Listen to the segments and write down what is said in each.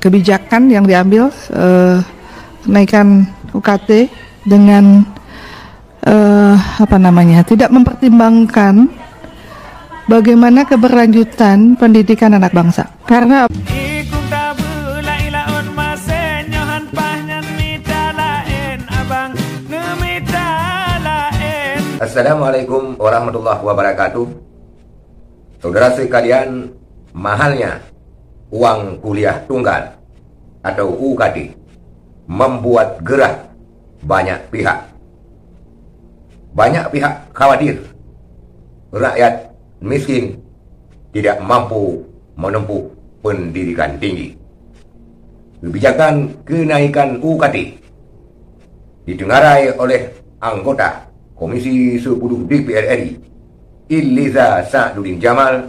kebijakan yang diambil kenaikan UKT dengan tidak mempertimbangkan bagaimana keberlanjutan pendidikan anak bangsa. Karena Assalamualaikum warahmatullahi wabarakatuh. Saudara sekalian, mahalnya uang kuliah tunggal atau UKT membuat gerah banyak pihak. Banyak pihak khawatir rakyat miskin tidak mampu menempuh pendidikan tinggi. Kebijakan kenaikan UKT ditengarai oleh anggota Komisi 10 DPR RI, Iliza Sa'duddin Jamal,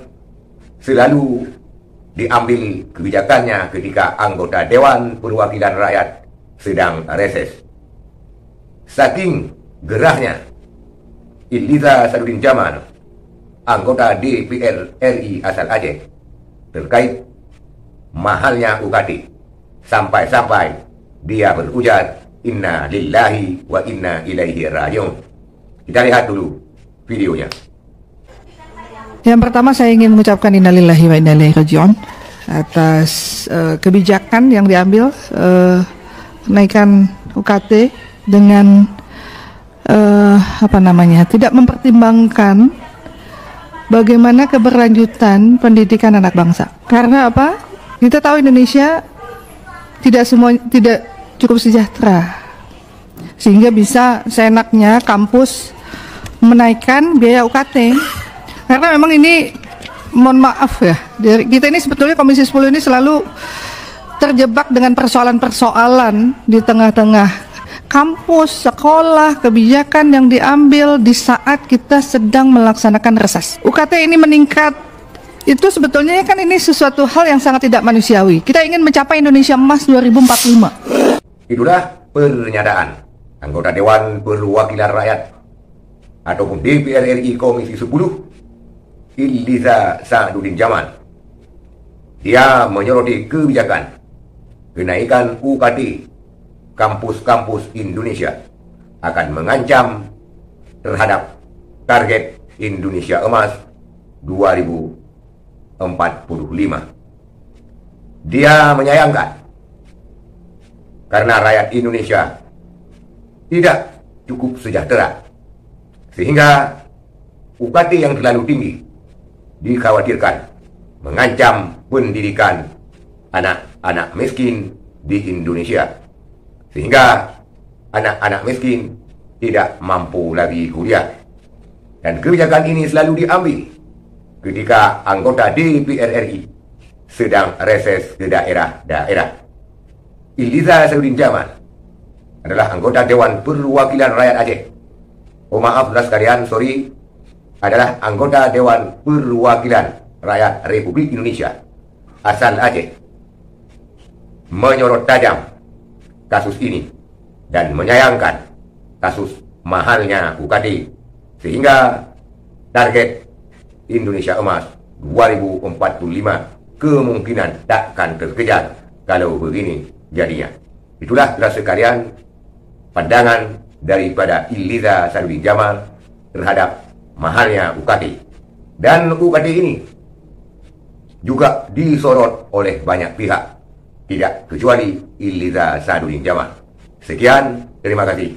selalu diambil kebijakannya ketika anggota Dewan Perwakilan Rakyat sedang reses. Saking gerahnya Iliza Sa'duddin Jamal, anggota DPR RI asal Aceh, terkait mahalnya UKT, sampai-sampai dia berujar, "Inna lillahi wa inna ilaihi raji'un." Kita lihat dulu videonya. Yang pertama saya ingin mengucapkan innalillahi wa inna ilaihi raji'un atas kebijakan yang diambil kenaikan UKT dengan tidak mempertimbangkan bagaimana keberlanjutan pendidikan anak bangsa. Karena apa? Kita tahu Indonesia tidak cukup sejahtera, sehingga bisa seenaknya kampus menaikkan biaya UKT. Karena memang ini, mohon maaf ya, kita ini sebetulnya Komisi 10 ini selalu terjebak dengan persoalan-persoalan di tengah-tengah kampus, sekolah, kebijakan yang diambil di saat kita sedang melaksanakan reses. UKT ini meningkat, itu sebetulnya kan ini sesuatu hal yang sangat tidak manusiawi. Kita ingin mencapai Indonesia Emas 2045. Itulah pernyataan anggota Dewan Perwakilan Rakyat ataupun DPR RI Komisi 10, Iliza Sa'duddin Jamal. Dia menyoroti kebijakan kenaikan UKT kampus-kampus Indonesia akan mengancam terhadap target Indonesia Emas 2045. Dia menyayangkan karena rakyat Indonesia tidak cukup sejahtera, sehingga UKT yang terlalu tinggi dikhawatirkan mengancam pendidikan anak-anak miskin di Indonesia, sehingga anak-anak miskin tidak mampu lagi kuliah. Dan kebijakan ini selalu diambil ketika anggota DPR RI sedang reses ke daerah-daerah. Iliza Sa'duddin Jamal adalah anggota Dewan Perwakilan Rakyat Aceh. Oh maaf sekalian, adalah anggota Dewan Perwakilan Rakyat Republik Indonesia asal Aceh. Menyorot tajam kasus ini dan menyayangkan kasus mahalnya UKT, sehingga target Indonesia Emas 2045 kemungkinan takkan terkejar kalau begini jadinya. Itulah saudara sekalian pandangan daripada Iliza Sa'duddin Jamal terhadap mahalnya UKT. Dan UKT ini juga disorot oleh banyak pihak, tidak kecuali Iliza Sa'duddin Jamal. Sekian, terima kasih.